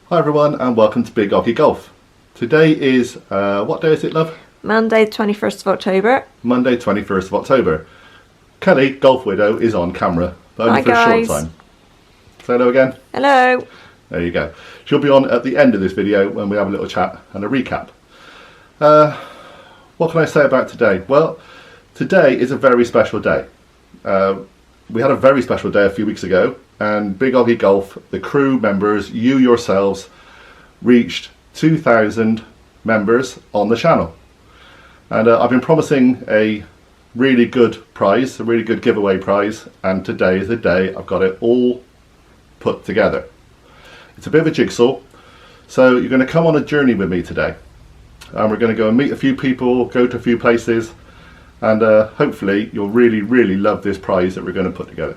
Hi everyone and welcome to Big Oggie Golf. Today is, what day is it, love? Monday the 21st of October. Monday 21st of October. Kelly, Golf Widow, is on camera, but only Hi for guys. a short time. Say hello again. Hello. There you go. She'll be on at the end of this video when we have a little chat and a recap. What can I say about today? Well, today is a very special day. We had a very special day a few weeks ago, and Big Oggie Golf, the crew members, you yourselves, reached 2,000 members on the channel. And I've been promising a really good prize, a really good giveaway prize, and today is the day I've got it all put together. It's a bit of a jigsaw, so you're going to come on a journey with me today. And we're going to go and meet a few people, go to a few places, and hopefully you'll really love this prize that we're going to put together.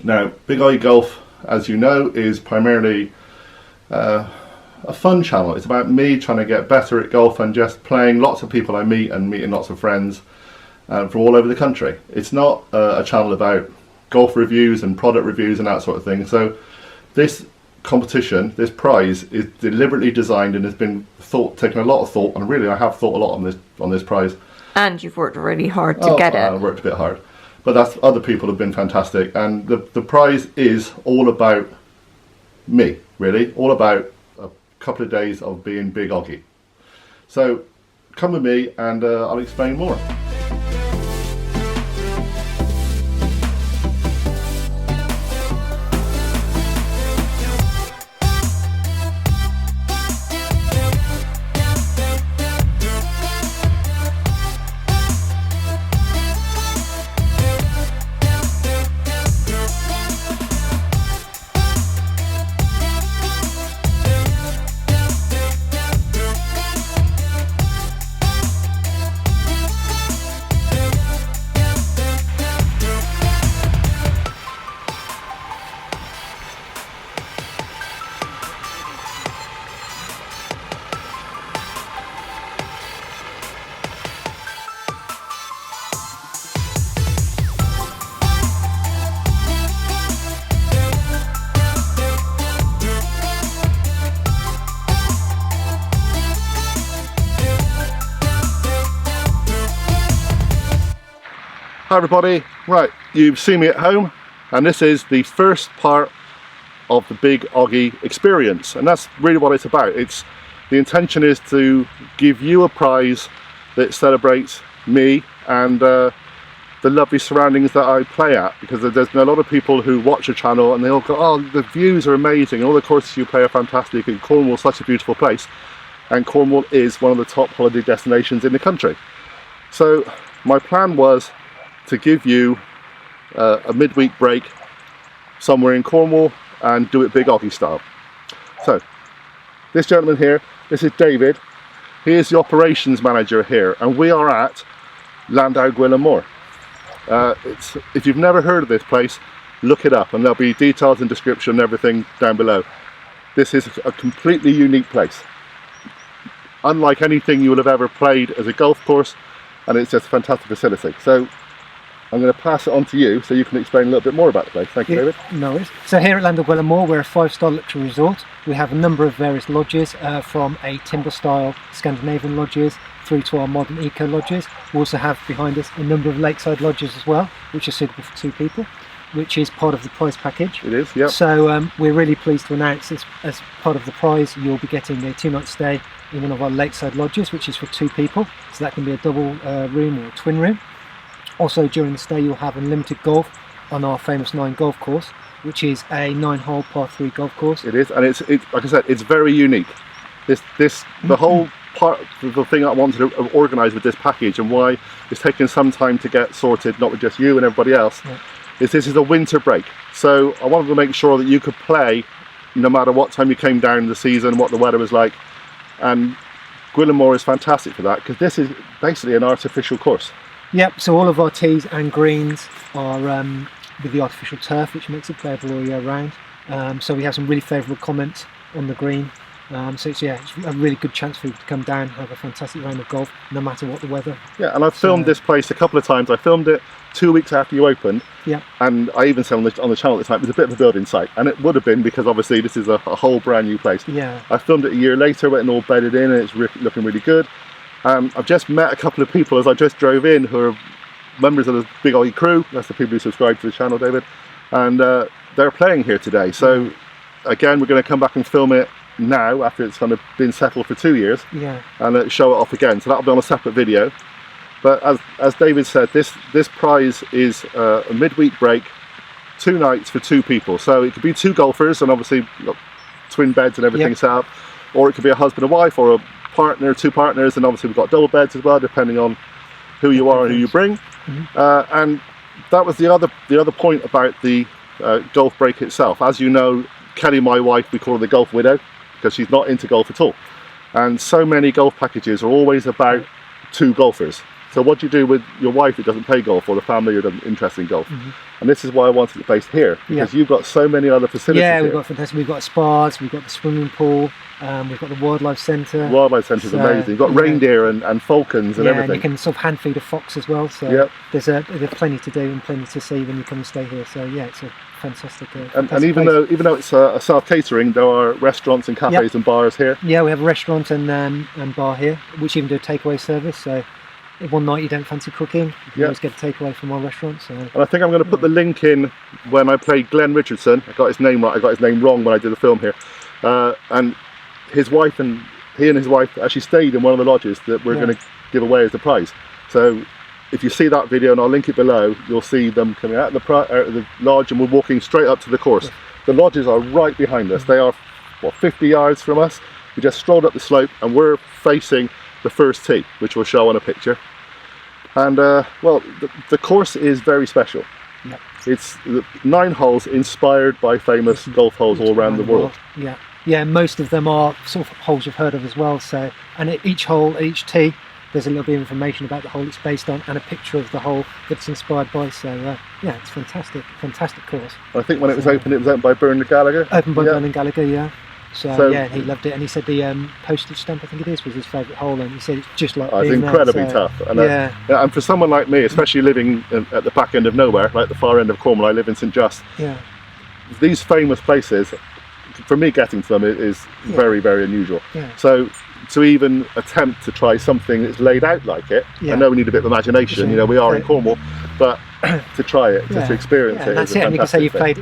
Now, Big Oggie Golf, as you know, is primarily a fun channel. It's about me trying to get better at golf and just playing lots of people I meet and meeting lots of friends from all over the country. It's not a channel about golf reviews and product reviews and that sort of thing. So this competition, this prize, is deliberately designed and has been taken a lot of thought, and really I have thought a lot on this prize. And you've worked really hard to get it. I worked a bit hard, but other people have been fantastic, and the prize is all about me, really, all about a couple of days of being Big Oggie. So come with me and I'll explain more. Hi everybody, right, you've seen me at home, and this is the first part of the Big Oggie experience, and that's really what it's about. The intention is to give you a prize that celebrates me and the lovely surroundings that I play at, because there's a lot of people who watch the channel and they all go, oh, the views are amazing, all the courses you play are fantastic, and Cornwall's such a beautiful place, and Cornwall is one of the top holiday destinations in the country. So my plan was to give you a midweek break somewhere in Cornwall and do it Big Oggie style. So this gentleman here, this is David. He is the operations manager here, and we are at LANDAL GWELANMOR. If you've never heard of this place, look it up and there'll be details and description and everything down below. This is a completely unique place, unlike anything you will have ever played as a golf course, and it's just a fantastic facility. So I'm going to pass it on to you so you can explain a little bit more about the place. Thank you, David. No worries. So here at LANDAL GWELANMOR, we're a 5-star luxury resort. We have a number of various lodges, from a timber style Scandinavian lodges through to our modern eco lodges. We also have behind us a number of lakeside lodges as well, which are suitable for 2 people, which is part of the prize package. It is, yeah. So we're really pleased to announce this as part of the prize. You'll be getting a 2-night stay in one of our lakeside lodges, which is for 2 people. So that can be a double room or a twin room. Also during the stay you'll have unlimited golf on our famous 9 golf course, which is a 9-hole par 3 golf course. It is, and it's like I said, it's very unique. The whole part of the thing I wanted to organise with this package, and why it's taken some time to get sorted, not with just you and everybody else, is this is a winter break. So I wanted to make sure that you could play no matter what time you came down in the season, what the weather was like, and GWELANMOR is fantastic for that, because this is basically an artificial course. Yep, so all of our tees and greens are with the artificial turf, which makes it playable all year round. So we have some really favourable comments on the green So it's a really good chance for you to come down, have a fantastic round of golf, no matter what the weather. Yeah, and I've filmed this place a couple of times. I filmed it 2 weeks after you opened. Yeah. And I even said on the channel at the time, it was a bit of a building site, and it would have been because obviously this is a whole brand new place. Yeah. I filmed it a year later, went all bedded in, and it's looking really good. I've just met a couple of people as I just drove in who are members of the Big Oggie crew. That's the people who subscribe to the channel, David. And they're playing here today. So again, we're going to come back and film it now after it's kind of been settled for 2 years. Yeah. And show it off again. So that'll be on a separate video. But as David said, this prize is a midweek break, 2 nights for 2 people. So it could be 2 golfers, and obviously you've got twin beds and everything set up, or it could be a husband and wife, or a partner, 2 partners, and obviously we've got double beds as well, depending on who you are and who you bring. And that was the other point about the golf break itself. As you know, Kelly, my wife, we call her the golf widow because she's not into golf at all. And so many golf packages are always about 2 golfers. So what do you do with your wife who doesn't play golf, or the family who doesn't interested in golf? And this is why I wanted it based here, because you've got so many other facilities. Yeah, we've here. got fantastic. We've got spas, we've got the swimming pool, we've got the wildlife centre. Wildlife centre is amazing. You've got reindeer and falcons and everything. And you can sort of hand feed a fox as well. So there's plenty to do and plenty to see when you come and stay here. So yeah, it's a fantastic. And even though it's a self-catering, there are restaurants and cafes and bars here. Yeah, we have a restaurant and bar here, which even do a takeaway service. So if one night you don't fancy cooking, you can always get a takeaway from our restaurant. So. And I think I'm going to put the link in when I played Glenn Richardson. I got his name right. I got his name wrong when I did the film here. And his wife and his wife actually stayed in one of the lodges that we're going to give away as the prize. So if you see that video, and I'll link it below, you'll see them coming out of the lodge, and we're walking straight up to the course. The lodges are right behind us. They are 50 yards from us. We just strolled up the slope, and we're facing the first tee, which we'll show on a picture. And well, the course is very special. It's 9 holes inspired by famous golf holes all around the world. Yeah, most of them are sort of holes you've heard of as well. So, and at each hole, each tee, there's a little bit of information about the hole it's based on, and a picture of the hole that's inspired by. So yeah, it's fantastic course. I think when it was opened by Bernard Gallagher. Opened by Bernard Gallagher, yeah. So yeah, he loved it, and he said the postage stamp, I think it is, was his favourite hole, and he said it's just like it's incredibly tough. And, and for someone like me, especially living at the back end of nowhere, like the far end of Cornwall, I live in St Just. Yeah. These famous places, for me, getting to them is very, very unusual. Yeah. So to even attempt to try something that's laid out like it, I know we need a bit of imagination. You know, we are in Cornwall, but to try it, just to experience it. And that's it. And you can say you've played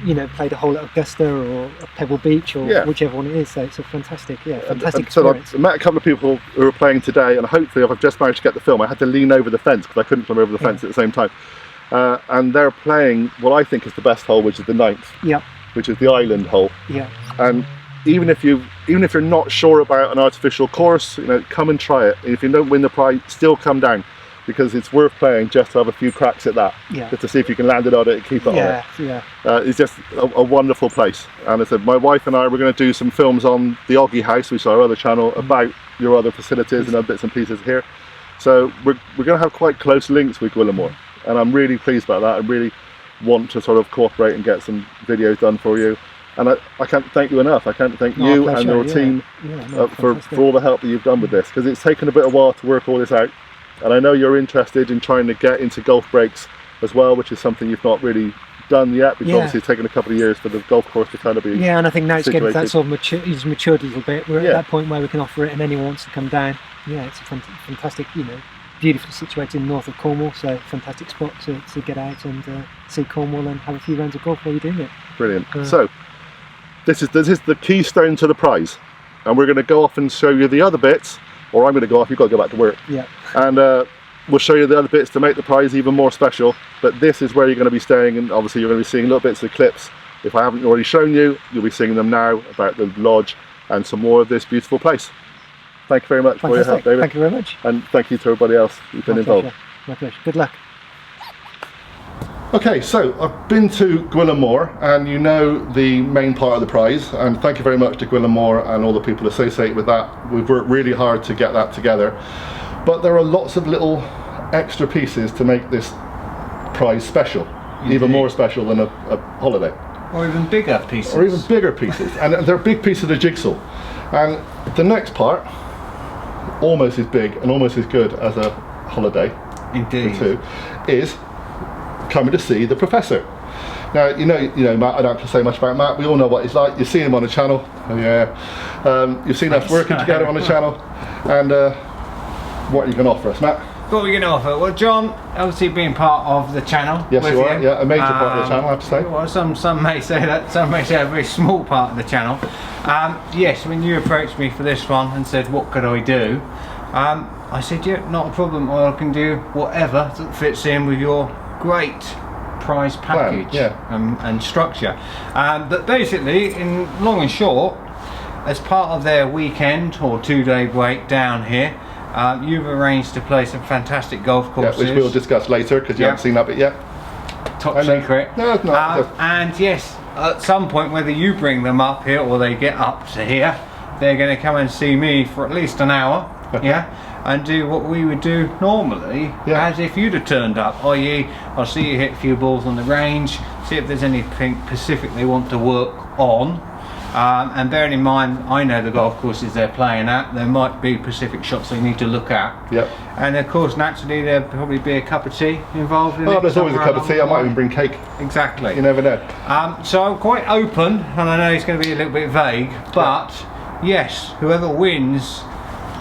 a hole at Augusta or Pebble Beach or whichever one it is. So it's a fantastic, fantastic experience. So I met a couple of people who are playing today, and hopefully, if I've just managed to get the film, I had to lean over the fence because I couldn't climb over the fence at the same time. And they're playing what I think is the best hole, which is the 9th, which is the island hole. Yeah. And even if you're not sure about an artificial course, come and try it. And if you don't win the prize, still come down, because it's worth playing just to have a few cracks at that, just to see if you can land it on it and keep it on it. It's just a wonderful place. And I said, my wife and I were going to do some films on the Oggie House, which is our other channel, about your other facilities and other bits and pieces here. So we're going to have quite close links with GWELANMOR, and I'm really pleased about that. I really want to sort of cooperate and get some videos done for you. And I can't thank you enough. I can't thank you and your team for all the help that you've done with this, because it's taken a bit of a while to work all this out. And I know you're interested in trying to get into golf breaks as well, which is something you've not really done yet, because obviously it's taken a couple of years for the golf course to kind of be and I think now it's getting that sort of it's matured a little bit. We're at that point where we can offer it and anyone wants to come down. Yeah, it's a fantastic, beautifully situated in the north of Cornwall, so fantastic spot to get out and see Cornwall and have a few rounds of golf while you're doing it. Brilliant. So this is the keystone to the prize, and we're going to go off and show you the other bits, or I'm going to go off, you've got to go back to work. Yeah. And we'll show you the other bits to make the prize even more special. But this is where you're going to be staying, and obviously you're going to be seeing little bits of clips. If I haven't already shown you, you'll be seeing them now about the lodge and some more of this beautiful place. Thank you very much for your help, David. Thank you very much. And thank you to everybody else who's been involved. My pleasure. Good luck. Okay, so I've been to GWELANMOR, and you know the main part of the prize, and thank you very much to GWELANMOR and all the people associated with that. We've worked really hard to get that together, but there are lots of little extra pieces to make this prize special. Even more special than a holiday. Or even bigger pieces. Or even bigger pieces. And they're big pieces of the jigsaw. And the next part, almost as big and almost as good as a holiday, Indeed. for two, is coming to see the professor. Now, you know, Matt, I don't have to say much about Matt. We all know what he's like. You've seen him on the channel. Oh, yeah. You've seen us working together on the channel. And what are you going to offer us, Matt? What are we going to offer? Well, John, obviously being part of the channel. Yes, you are. Yeah, a major part of the channel, I have to say. Well, some may say that. Some may say a very small part of the channel. Yes, when you approached me for this one and said, what could I do? I said, yeah, not a problem. I can do whatever that fits in with your great prize package and structure. But basically, in long and short, as part of their weekend or 2-day break down here, you've arranged to play some fantastic golf courses. Yeah, which we'll discuss later because you haven't seen that bit yet. Top secret. No, it's not. And yes, at some point, whether you bring them up here or they get up to here, they're going to come and see me for at least an hour. And do what we would do normally, as if you'd have turned up, i.e. I'll see you hit a few balls on the range, see if there's anything specific they want to work on, and bearing in mind I know the golf courses they're playing at, there might be specific shots they need to look at. And of course naturally there'll probably be a cup of tea involved in it. Oh, there's always a cup of tea. I might even bring cake. Exactly. You never know. So I'm quite open, and I know it's going to be a little bit vague, but yes, whoever wins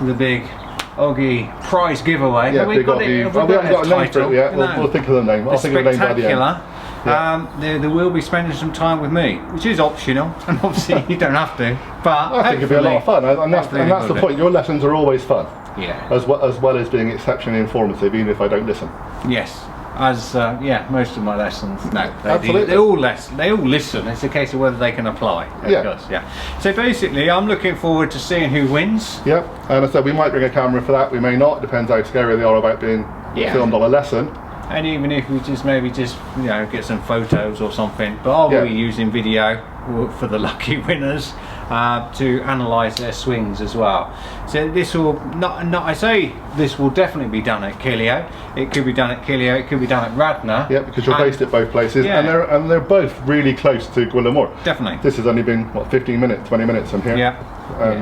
the Big Oggie prize giveaway. Yeah, Big Oggie. We haven't got a name for it yet. We'll think of the name. I'll think of the name by the end. They will be spending some time with me, which is optional, and obviously you don't have to. But I think it'd be a lot of fun, and that's the point. Your lessons are always fun. Yeah. As well as being exceptionally informative, even if I don't listen. Yes. As most of my lessons, absolutely. They all listen. It's a case of whether they can apply. So basically, I'm looking forward to seeing who wins. Yeah, and I said we might bring a camera for that. We may not. Depends how scary they are about being filmed on a lesson. And even if we maybe just get some photos or something, but I'll be using video for the lucky winners to analyse their swings as well. So this will I say this will definitely be done at Kileo. It could be done at Kileo. It could be done at Radnor. Yeah, because you're based at both places, and they're both really close to GWELANMOR. Definitely. This has only been 15 minutes, 20 minutes from here.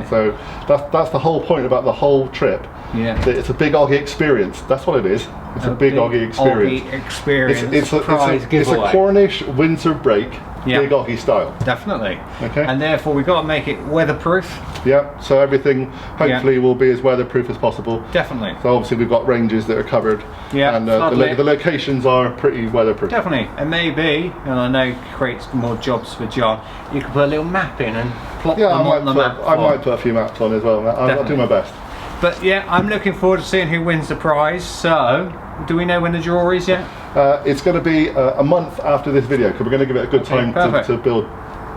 So that's the whole point about the whole trip. That it's a Big Oggie experience. That's what it is. It's a Big Oggie experience. It's a Cornish winter break, Big Oggie style. Definitely. Okay. And therefore we've got to make it weatherproof. Yeah. So everything hopefully will be as weatherproof as possible. Definitely. So obviously we've got ranges that are covered. Yeah. And the locations are pretty weatherproof. Definitely. And maybe, and I know it creates more jobs for John, you could put a little map in and plot them on the map. I might put a few maps on as well. I'll do my best. But yeah, I'm looking forward to seeing who wins the prize. So, do we know when the draw is yet? It's going to be a month after this video, because we're going to give it a good time to build.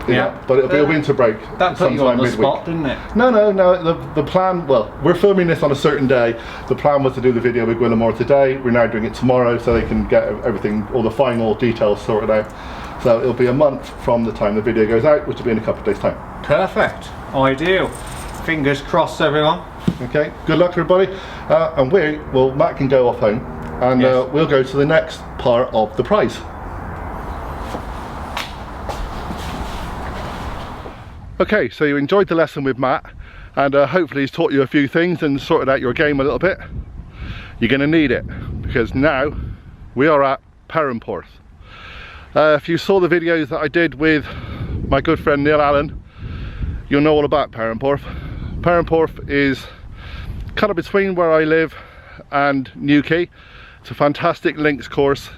But it'll be a winter break. That put you on the spot, didn't it? No. The plan. Well, we're filming this on a certain day. The plan was to do the video with GWELANMOR today. We're now doing it tomorrow, so they can get everything, all the final details sorted out. So it'll be a month from the time the video goes out, which will be in a couple of days' time. Perfect. Ideal. Fingers crossed, everyone. Okay, good luck everybody, and Matt can go off home, and we'll go to the next part of the prize. Okay, so you enjoyed the lesson with Matt, and hopefully he's taught you a few things and sorted out your game a little bit. You're going to need it, because now we are at Perranporth. If you saw the videos that I did with my good friend Neil Allen, you'll know all about Perranporth. Perranporth is kind of between where I live and Newquay. It's a fantastic links course.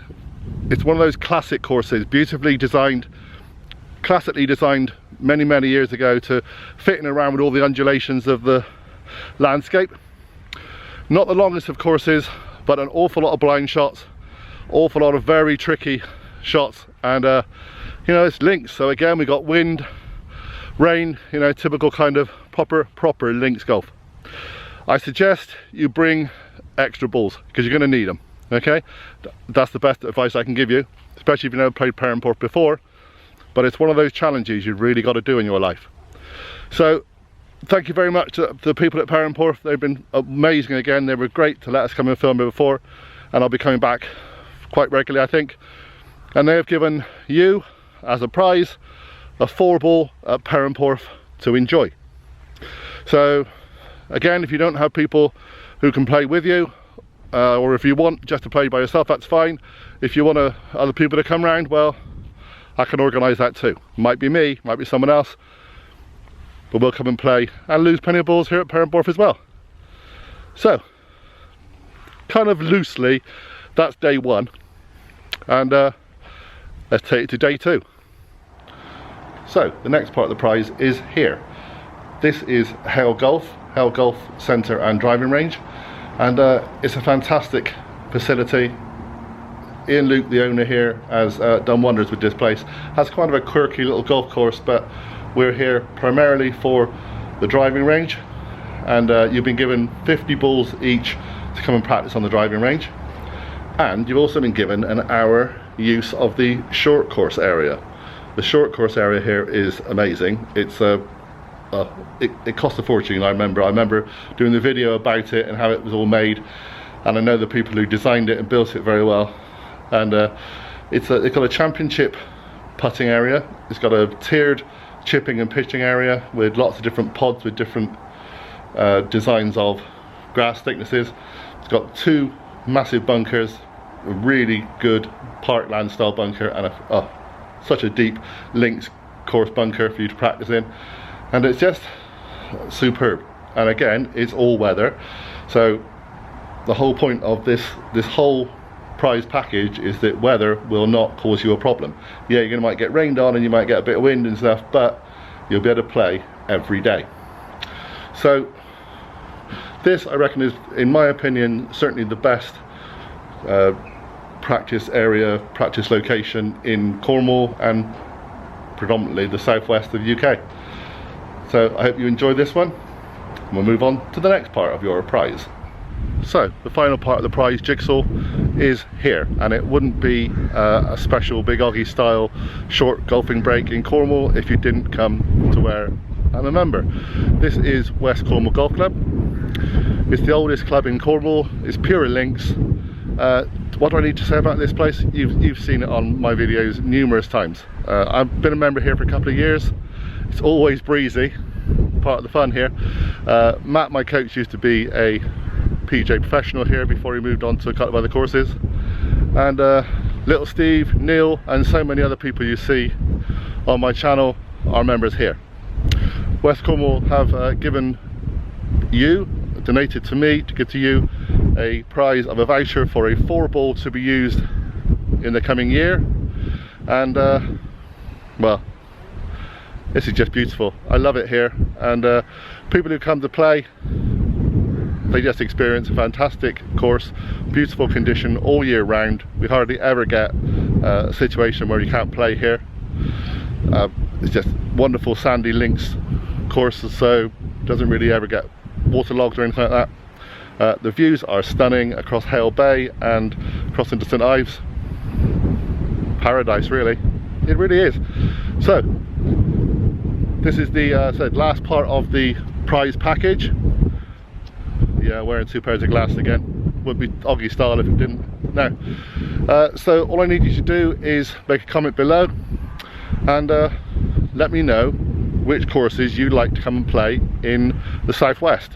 It's one of those classic courses, beautifully designed, classically designed many years ago to fit in around with all the undulations of the landscape. Not the longest of courses, but an awful lot of blind shots, awful lot of very tricky shots, and it's links, so again we got wind, rain, typical kind of proper links golf. I suggest you bring extra balls, because you're going to need them. Okay, that's the best advice I can give you, especially if you've never played Perranporth before. But it's one of those challenges you've really got to do in your life. So thank you very much to the people at Perranporth. They've been amazing again. They were great to let us come and film it before, and I'll be coming back quite regularly, I think. And they have given you as a prize a 4-ball at Perranporth to enjoy. So again, if you don't have people who can play with you, or if you want just to play by yourself, that's fine. If you want other people to come round, well, I can organise that too. Might be me, might be someone else, but we'll come and play and lose plenty of balls here at Perranporth as well. So, kind of loosely, that's day 1, and let's take it to day 2. So, the next part of the prize is here. This is HAYLE Golf Centre and Driving Range, and it's a fantastic facility. Ian Luke, the owner here, has done wonders with this place. Has kind of a quirky little golf course, but we're here primarily for the driving range, and you've been given 50 balls each to come and practice on the driving range, and you've also been given an hour use of the short course area. The short course area here is amazing. It's it cost a fortune. I remember doing the video about it and how it was all made, and I know the people who designed it and built it very well. And it's got a championship putting area. It's got a tiered chipping and pitching area with lots of different pods with different designs of grass thicknesses. It's got 2 massive bunkers, a really good parkland style bunker, and such a deep links course bunker for you to practice in, and it's just superb. And again, it's all weather, so the whole point of this whole prize package is that weather will not cause you a problem. Yeah, you might get rained on and you might get a bit of wind and stuff, but you'll be able to play every day. So this, I reckon, is, in my opinion, certainly the best practice area, practice location in Cornwall and predominantly the southwest of the UK. So I hope you enjoy this one, and we'll move on to the next part of your prize. So the final part of the prize jigsaw is here, and it wouldn't be a special Big Oggie style short golfing break in Cornwall if you didn't come to where I'm a member. This is West Cornwall Golf Club. It's the oldest club in Cornwall. It's pure links. What do I need to say about this place? You've seen it on my videos numerous times. I've been a member here for a couple of years. It's always breezy, part of the fun here. Matt, my coach, used to be a PJ professional here before he moved on to a couple of other courses, and little Steve, Neil, and so many other people you see on my channel are members here. West Cornwall have donated to me to give to you a prize of a voucher for a 4-ball to be used in the coming year, and well, this is just beautiful. I love it here, and people who come to play, they just experience a fantastic course, beautiful condition all year round. We hardly ever get a situation where you can't play here. It's just wonderful sandy links courses, so it doesn't really ever get waterlogged or anything like that. The views are stunning across HAYLE Bay and across into St Ives. Paradise, really. It really is. So this is the last part of the prize package. Yeah, wearing 2 pairs of glass again. Would be Oggie style if it didn't. No. So all I need you to do is make a comment below and let me know which courses you'd like to come and play in the southwest.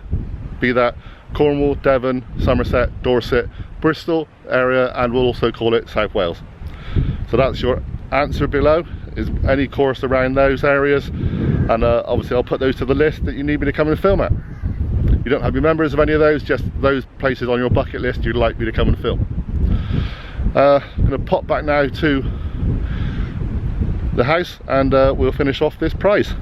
Be that Cornwall, Devon, Somerset, Dorset, Bristol area, and we'll also call it South Wales. So that's your answer below, is any course around those areas, and obviously I'll put those to the list that you need me to come and film at. You don't have to be members of any of those, just those places on your bucket list you'd like me to come and film. I'm going to pop back now to the house, and we'll finish off this prize.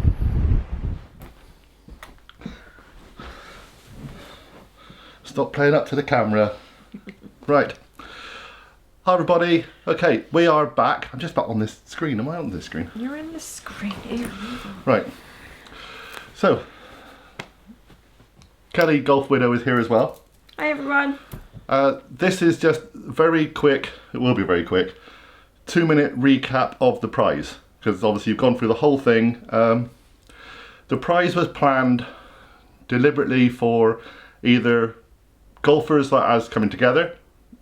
Stop playing up to the camera. Right. Hi everybody. Okay, we are back. I'm just back on this screen. Am I on this screen? You're in the screen. Ew. Right. So, Kelly Golf Widow is here as well. Hi everyone. This is just very quick, it will be very quick, 2-minute recap of the prize, because obviously you've gone through the whole thing. The prize was planned deliberately for either golfers like us coming together,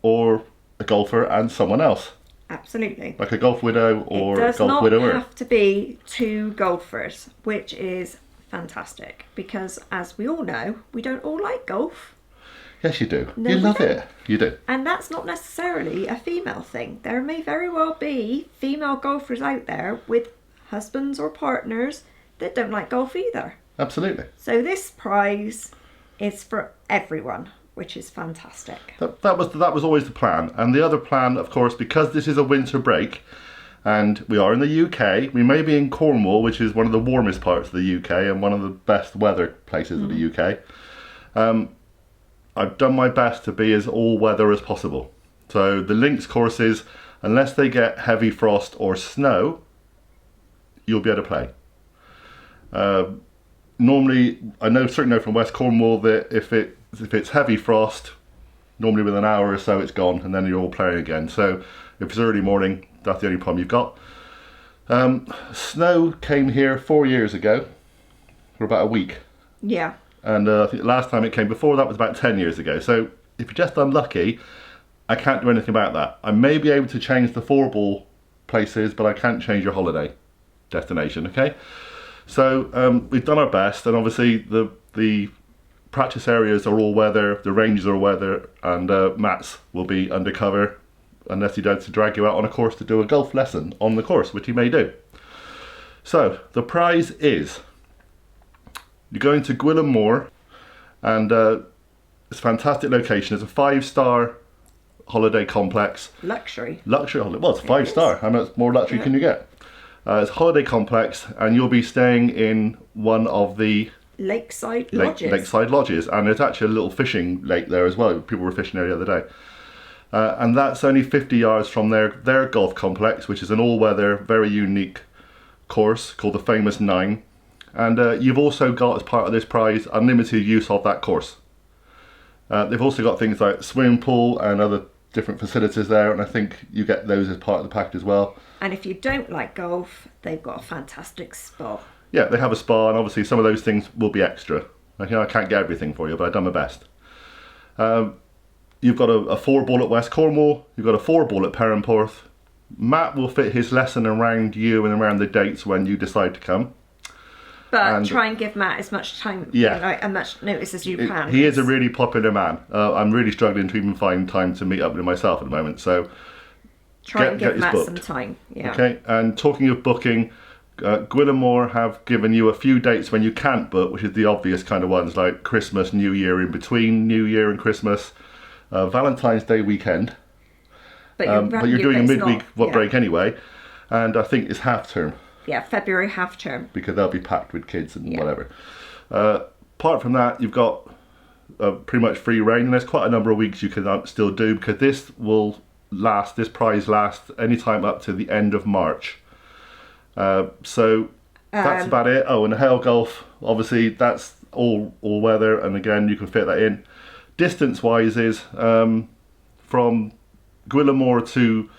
or a golfer and someone else. Absolutely. Like a golf widow or it a does golf not widower? have to be 2 golfers, which is fantastic because, as we all know, we don't all like golf. Yes, you do. No, you we love don't. it. You do. And that's not necessarily a female thing. There may very well be female golfers out there with husbands or partners that don't like golf either. Absolutely. So this prize is for everyone, which is fantastic. That was always the plan. And the other plan, of course, because this is a winter break, and we are in the UK, we may be in Cornwall, which is one of the warmest parts of the UK and one of the best weather places of the UK. I've done my best to be as all weather as possible. So the links courses, unless they get heavy frost or snow, you'll be able to play. Normally, I certainly know from West Cornwall that if it's heavy frost, normally within an hour or so it's gone, and then you're all playing again. So if it's early morning, that's the only problem you've got. Snow came here 4 years ago for about a week. Yeah. And I think the last time it came before that was about 10 years ago. So if you're just unlucky, I can't do anything about that. I may be able to change the 4-ball places, but I can't change your holiday destination, okay? So we've done our best, and obviously the practice areas are all weather, the ranges are all weather, and Matt's will be undercover unless he decides to drag you out on a course to do a golf lesson on the course, which he may do. So the prize is, you're going to GWELANMOR, and it's a fantastic location. It's a 5-star holiday complex. Luxury. Luxury holiday. Well, it's a 5-star. How much more luxury can you get? It's a holiday complex, and you'll be staying in one of the Lakeside lodges. Lakeside lodges, and there's actually a little fishing lake there as well. People were fishing there the other day. And that's only 50 yards from their golf complex, which is an all-weather, very unique course called the Famous 9. And you've also got, as part of this prize, unlimited use of that course. They've also got things like swimming pool and other different facilities there, and I think you get those as part of the package as well. And if you don't like golf, they've got a fantastic spa. Yeah, they have a spa, and obviously some of those things will be extra. Like, I can't get everything for you, but I've done my best. You've got a 4-ball at West Cornwall, you've got a 4-ball at Perranporth. Matt will fit his lesson around you and around the dates when you decide to come. But try and give Matt as much time, as much notice as you can. He is a really popular man. I'm really struggling to even find time to meet up with him myself at the moment. So try and give Matt some time. Yeah. Okay. And talking of booking, GWELANMOR have given you a few dates when you can't book, which is the obvious kind of ones like Christmas, New Year, in between New Year and Christmas, Valentine's Day weekend. But you're doing a midweek break anyway, and I think it's half term. Yeah, February half term. Because they'll be packed with kids and whatever. Apart from that, you've got pretty much free reign, and there's quite a number of weeks you can still do, because this prize lasts anytime up to the end of March. So that's about it. Oh, and the HAYLE golf, obviously that's all weather, and again you can fit that in. Distance wise is from GWELANMOR to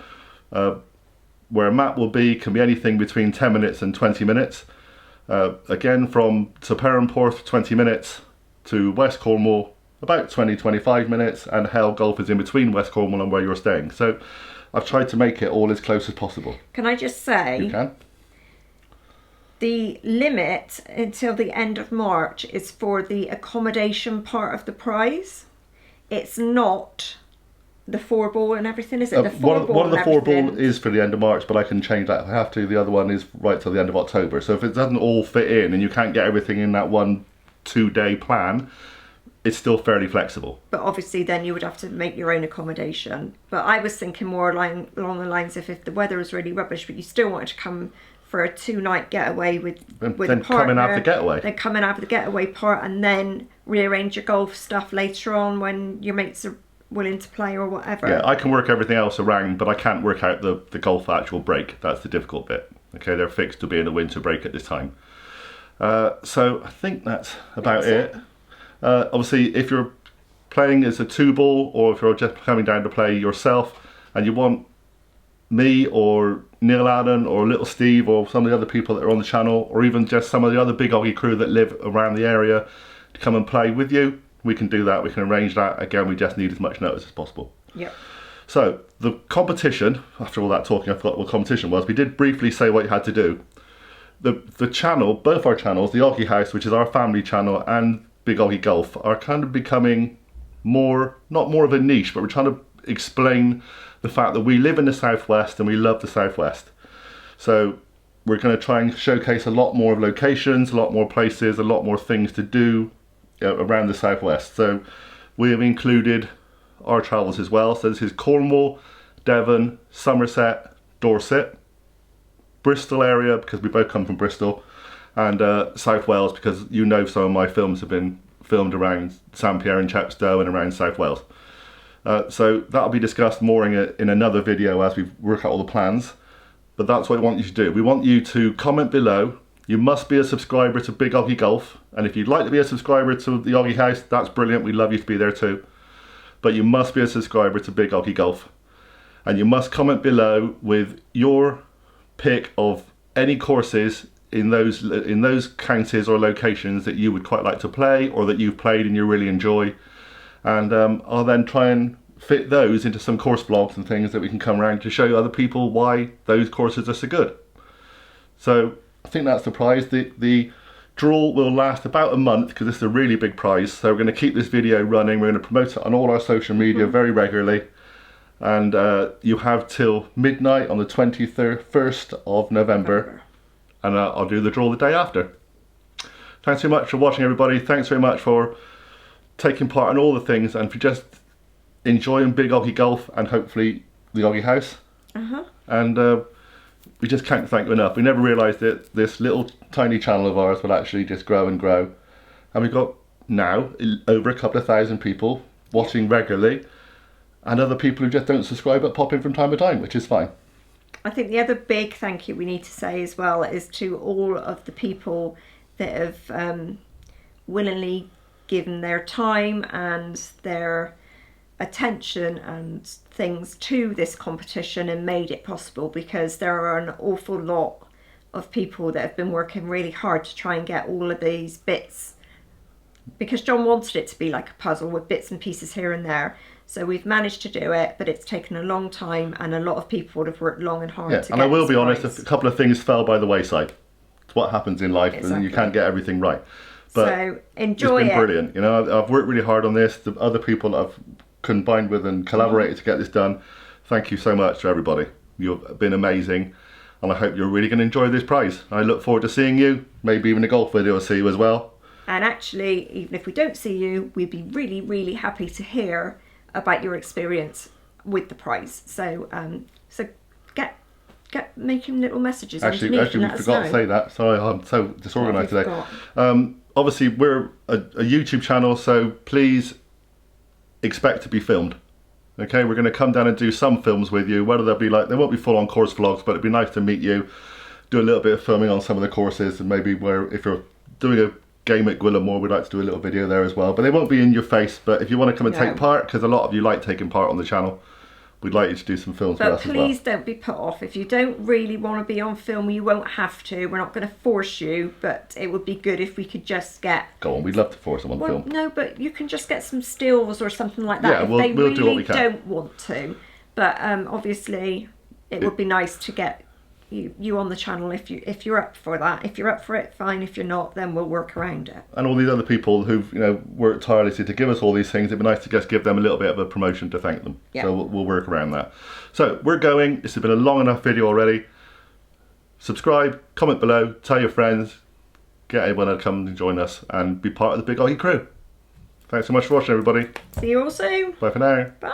where Matt will be, can be anything between 10 minutes and 20 minutes. Again, to Perranporth, 20 minutes, to West Cornwall, about 20-25 minutes, and HAYLE golf is in between West Cornwall and where you're staying. So I've tried to make it all as close as possible. Can I just say, you can. The limit until the end of March is for the accommodation part of the prize. It's not the 4-ball and everything, is it? The 4-ball one of the 4-ball is for the end of March, but I can change that if I have to. The other one is right till the end of October. So if it doesn't all fit in and you can't get everything in that 1-2 day plan, it's still fairly flexible. But obviously then you would have to make your own accommodation. But I was thinking more along the lines of, if the weather is really rubbish but you still wanted to come for a 2-night getaway with a partner, come and have the getaway. Then come and have the getaway part, and then rearrange your golf stuff later on when your mates are willing to play or whatever. Yeah, I can work everything else around, but I can't work out the golf actual break. That's the difficult bit. Okay, they're fixed to be in a winter break at this time. So I think that's about it. Obviously, if you're playing as a 2-ball, or if you're just coming down to play yourself and you want me or Neil Allen or Little Steve or some of the other people that are on the channel, or even just some of the other Big Oggie crew that live around the area to come and play with you, we can do that. We can arrange that. Again, we just need as much notice as possible. Yep. So the competition, after all that talking, I forgot what competition was. We did briefly say what you had to do. The channel, both our channels, the Oggie House, which is our family channel, and Big Oggie Golf, are kind of becoming more, not more of a niche, but we're trying to explain the fact that we live in the Southwest and we love the Southwest. So we're going to try and showcase a lot more of locations, a lot more places, a lot more things to do around the Southwest. So we have included our travels as well. So this is Cornwall, Devon, Somerset, Dorset, Bristol area, because we both come from Bristol, and South Wales, because you know some of my films have been filmed around St Pierre and Chepstow and around South Wales. So that'll be discussed more in another video as we work out all the plans. But that's what we want you to do. We want you to comment below. You must be a subscriber to Big Oggie Golf, and if you'd like to be a subscriber to the Oggie House, that's brilliant. We'd love you to be there too. But you must be a subscriber to Big Oggie Golf, and you must comment below with your pick of any courses in those counties or locations that you would quite like to play, or that you've played and you really enjoy, and I'll then try and fit those into some course vlogs and things that we can come around to show other people why those courses are so good. So I think that's the prize. The draw will last about a month because this is a really big prize, so we're going to keep this video running. We're going to promote it on all our social media very regularly. And you have till midnight on the 21st of November, and I'll do the draw the day after. Thanks very much for watching, everybody. Thanks very much for taking part in all the things, and for just enjoying Big Oggie Golf and hopefully the Oggie House. And we just can't thank you enough. We never realised that this little tiny channel of ours will actually just grow and grow. And we've got now over a couple of thousand people watching regularly, and other people who just don't subscribe but pop in from time to time, which is fine. I think the other big thank you we need to say as well is to all of the people that have willingly given their time and their attention and things to this competition and made it possible, because there are an awful lot of people that have been working really hard to try and get all of these bits, because John wanted it to be like a puzzle with bits and pieces here and there. So we've managed to do it, but it's taken a long time, and a lot of people would have worked long and hard to get. And I will be honest, prize. a couple of things fell by the wayside. It's what happens in life, and you can't get everything right. But so enjoy it's been brilliant. You know, I've worked really hard on this. The other people that I've combined with and collaborated to get this done, thank you so much to everybody. You've been amazing, and I hope you're really going to enjoy this prize. I look forward to seeing you, maybe even a golf video will see you as well. And actually, even if we don't see you, we'd be really, really happy to hear about your experience with the prize. So so get making little messages. Actually, we forgot to say that. Sorry, I'm so disorganised today. Obviously, we're a YouTube channel, so please expect to be filmed. Okay, we're going to come down and do some films with you. Whether they'll be like, they won't be full-on course vlogs, but it'd be nice to meet you, do a little bit of filming on some of the courses, and maybe if you're doing a game at GWELANMOR, we'd like to do a little video there as well. But they won't be in your face. But if you want to come and take part, because a lot of you like taking part on the channel, we'd like you to do some films with us as well. But please don't be put off. If you don't really want to be on film, you won't have to. We're not going to force you, but it would be good if we could just get... Go on, we'd love to force them on film. No, but you can just get some stills or something like that. Yeah, if we'll they really do what we can. don't want to. But obviously, it would be nice to get you on the channel if you're up for that. If you're up for it, fine. If you're not, then we'll work around it. And all these other people who've worked tirelessly to give us all these things, it'd be nice to just give them a little bit of a promotion to thank them. Yeah. So we'll work around that. So we're going. This has been a long enough video already. Subscribe, comment below, tell your friends, get anyone to come and join us and be part of the Big Oggie crew. Thanks so much for watching, everybody. See you all soon. Bye for now. Bye.